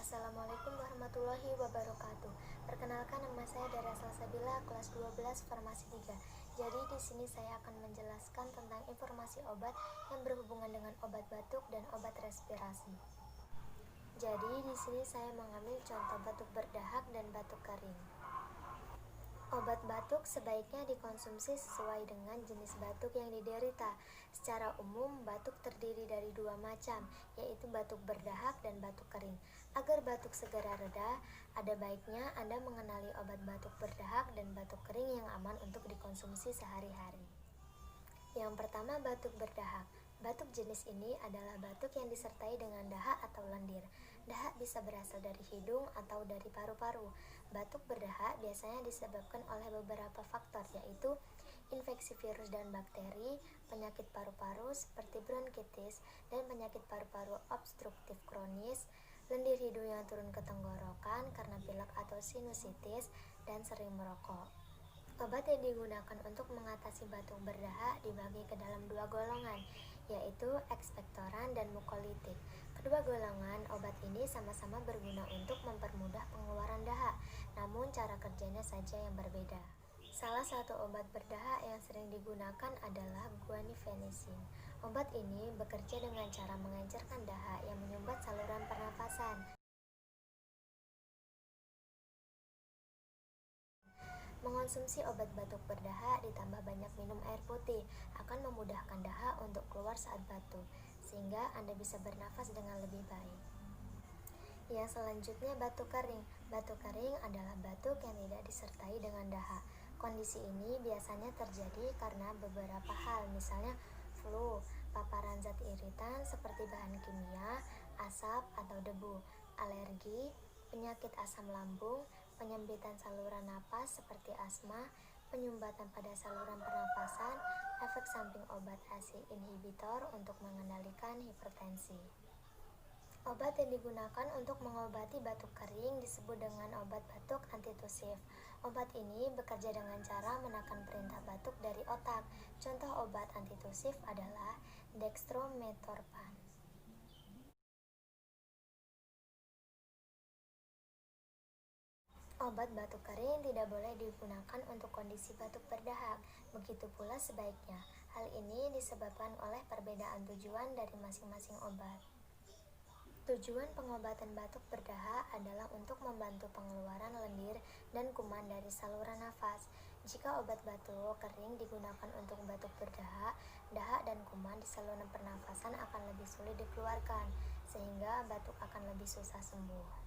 Assalamualaikum warahmatullahi wabarakatuh. Perkenalkan, nama saya Dara Salsabila, kelas 12 Farmasi 3. Jadi di sini saya akan menjelaskan tentang informasi obat yang berhubungan dengan obat batuk dan obat respirasi. Jadi di sini saya mengambil contoh batuk berdahak dan batuk kering. Obat batuk sebaiknya dikonsumsi sesuai dengan jenis batuk yang diderita. Secara umum, batuk terdiri dari dua macam, yaitu batuk berdahak dan batuk kering. Agar batuk segera reda, ada baiknya Anda mengenali obat batuk berdahak dan batuk kering yang aman untuk dikonsumsi sehari-hari. Yang pertama, batuk berdahak. Batuk jenis ini adalah batuk yang disertai dengan dahak atau lendir. Dahak bisa berasal dari hidung atau dari paru-paru. Batuk berdahak biasanya disebabkan oleh beberapa faktor, yaitu infeksi virus dan bakteri, penyakit paru-paru seperti bronkitis, dan penyakit paru-paru obstruktif kronis, lendir hidung yang turun ke tenggorokan karena pilek atau sinusitis, dan sering merokok. Obat yang digunakan untuk mengatasi batuk berdahak dibagi ke dalam dua golongan, yaitu ekspektoran dan mukolitik. Kedua golongan obat ini sama-sama berguna untuk mempermudah pengeluaran dahak, namun cara kerjanya saja yang berbeda. Salah satu obat berdahak yang sering digunakan adalah guanifenicin. Obat ini bekerja dengan cara mengencerkan dahak yang menyumbat saluran pernafasan. Mengonsumsi obat batuk berdahak ditambah banyak minum air putih akan memudahkan dahak untuk keluar saat batuk, sehingga Anda bisa bernafas dengan lebih baik. Yang selanjutnya, batuk kering. Batuk kering adalah batuk yang tidak disertai dengan dahak. Kondisi ini biasanya terjadi karena beberapa hal, misalnya flu, paparan zat iritan seperti bahan kimia, asap atau debu, alergi, penyakit asam lambung, penyempitan saluran napas seperti asma, penyumbatan pada saluran pernafasan, efek samping obat ACE inhibitor untuk mengendalikan hipertensi. Obat yang digunakan untuk mengobati batuk kering disebut dengan obat batuk antitusif. Obat ini bekerja dengan cara menekan perintah batuk dari otak. Contoh obat antitusif adalah dextrometorphan. Obat batuk kering tidak boleh digunakan untuk kondisi batuk berdahak, begitu pula sebaiknya. Hal ini disebabkan oleh perbedaan tujuan dari masing-masing obat. Tujuan pengobatan batuk berdahak adalah untuk membantu pengeluaran lendir dan kuman dari saluran nafas. Jika obat batuk kering digunakan untuk batuk berdahak, dahak dan kuman di saluran pernafasan akan lebih sulit dikeluarkan, sehingga batuk akan lebih susah sembuh.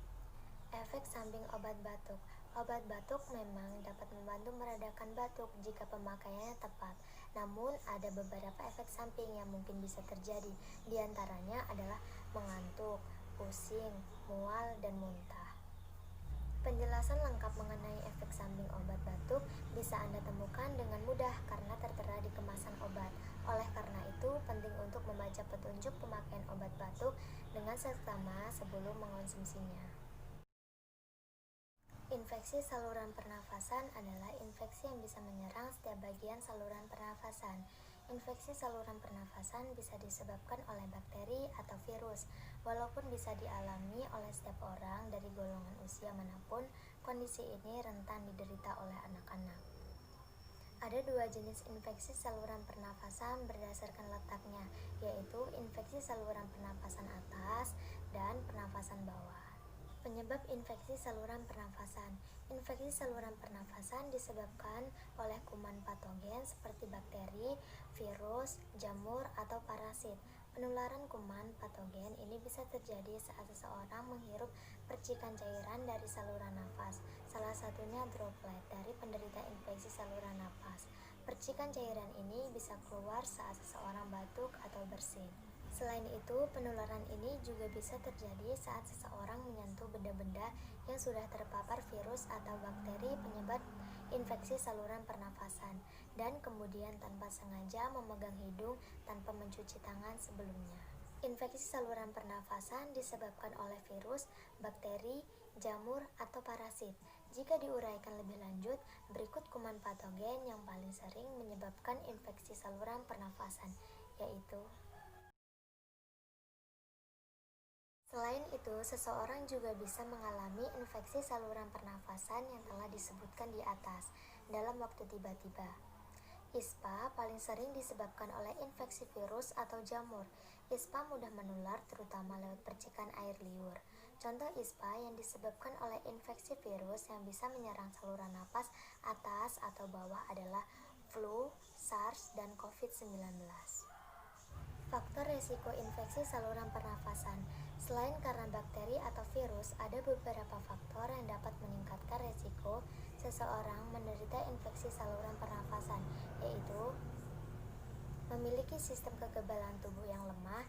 Efek samping obat batuk. Obat batuk memang dapat membantu meredakan batuk jika pemakaiannya tepat. Namun, ada beberapa efek samping yang mungkin bisa terjadi. Di antaranya adalah mengantuk, pusing, mual, dan muntah. Penjelasan lengkap mengenai efek samping obat batuk bisa Anda temukan dengan mudah karena tertera di kemasan obat. Oleh karena itu, penting untuk membaca petunjuk pemakaian obat batuk dengan seksama sebelum mengonsumsinya. Infeksi saluran pernafasan adalah infeksi yang bisa menyerang setiap bagian saluran pernafasan. Infeksi saluran pernafasan bisa disebabkan oleh bakteri atau virus. Walaupun bisa dialami oleh setiap orang dari golongan usia manapun, kondisi ini rentan diderita oleh anak-anak. Ada dua jenis infeksi saluran pernafasan berdasarkan letaknya, yaitu infeksi saluran pernafasan atas dan pernafasan bawah. Penyebab infeksi saluran pernafasan. Infeksi saluran pernafasan disebabkan oleh kuman patogen seperti bakteri, virus, jamur, atau parasit. Penularan kuman patogen ini bisa terjadi saat seseorang menghirup percikan cairan dari saluran nafas, salah satunya droplet dari penderita infeksi saluran nafas. Percikan cairan ini bisa keluar saat seseorang batuk atau bersin. Selain itu, penularan ini juga bisa terjadi saat seseorang menyentuh benda-benda yang sudah terpapar virus atau bakteri penyebab infeksi saluran pernafasan, dan kemudian tanpa sengaja memegang hidung tanpa mencuci tangan sebelumnya. Infeksi saluran pernafasan disebabkan oleh virus, bakteri, jamur, atau parasit. Jika diuraikan lebih lanjut, berikut kuman patogen yang paling sering menyebabkan infeksi saluran pernafasan, yaitu: selain Selain itu, seseorang juga bisa mengalami infeksi saluran pernafasan yang telah disebutkan di atas dalam waktu tiba-tiba. ISPA paling sering disebabkan oleh infeksi virus atau jamur. ISPA mudah menular terutama lewat percikan air liur. Contoh ISPA yang disebabkan oleh infeksi virus yang bisa menyerang saluran napas atas atau bawah adalah flu, SARS, dan COVID-19. Faktor resiko infeksi saluran pernafasan. Selain karena bakteri atau virus, ada beberapa faktor yang dapat meningkatkan resiko seseorang menderita infeksi saluran pernafasan, yaitu memiliki sistem kekebalan tubuh yang lemah,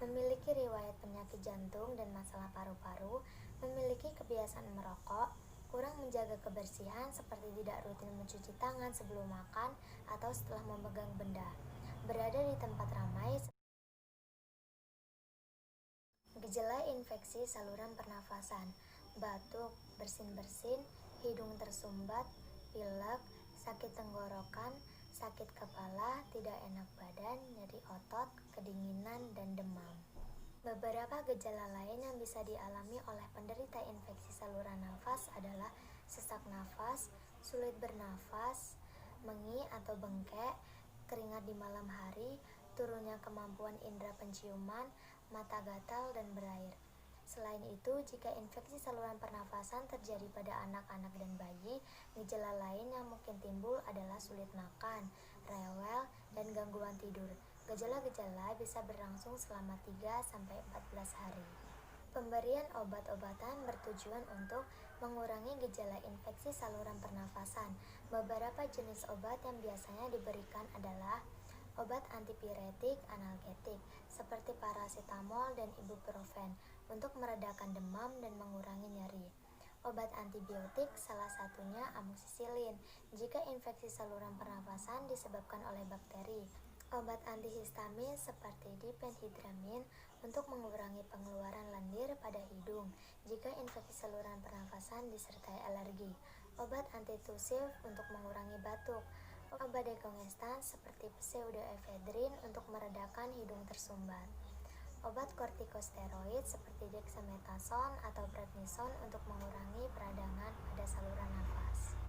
memiliki riwayat penyakit jantung dan masalah paru-paru, memiliki kebiasaan merokok, kurang menjaga kebersihan seperti tidak rutin mencuci tangan sebelum makan atau setelah memegang benda, berada di tempat ramai. Gejala infeksi saluran pernafasan: batuk, bersin-bersin, hidung tersumbat, pilek, sakit tenggorokan, sakit kepala, tidak enak badan, nyeri otot, kedinginan, dan demam. Beberapa gejala lain yang bisa dialami oleh penderita infeksi saluran nafas adalah sesak nafas, sulit bernafas, mengi atau bengkek, keringat di malam hari, turunnya kemampuan indera penciuman, mata gatal, dan berair. Selain itu, jika infeksi saluran pernafasan terjadi pada anak-anak dan bayi, gejala lain yang mungkin timbul adalah sulit makan, rewel, dan gangguan tidur. Gejala-gejala bisa berlangsung selama 3-14 hari. Pemberian obat-obatan bertujuan untuk mengurangi gejala infeksi saluran pernafasan. Beberapa jenis obat yang biasanya diberikan adalah obat antipiretik analgetik seperti paracetamol dan ibuprofen untuk meredakan demam dan mengurangi nyeri. Obat antibiotik salah satunya amoxicillin jika infeksi saluran pernafasan disebabkan oleh bakteri. Obat antihistamin seperti diphenhydramine untuk mengurangi pengeluaran lendir pada hidung jika infeksi saluran pernafasan disertai alergi. Obat antitusif untuk mengurangi batuk. Obat dekongestan seperti pseudoephedrine untuk meredakan hidung tersumbat. Obat kortikosteroid seperti dexamethasone atau prednison untuk mengurangi peradangan pada saluran nafas.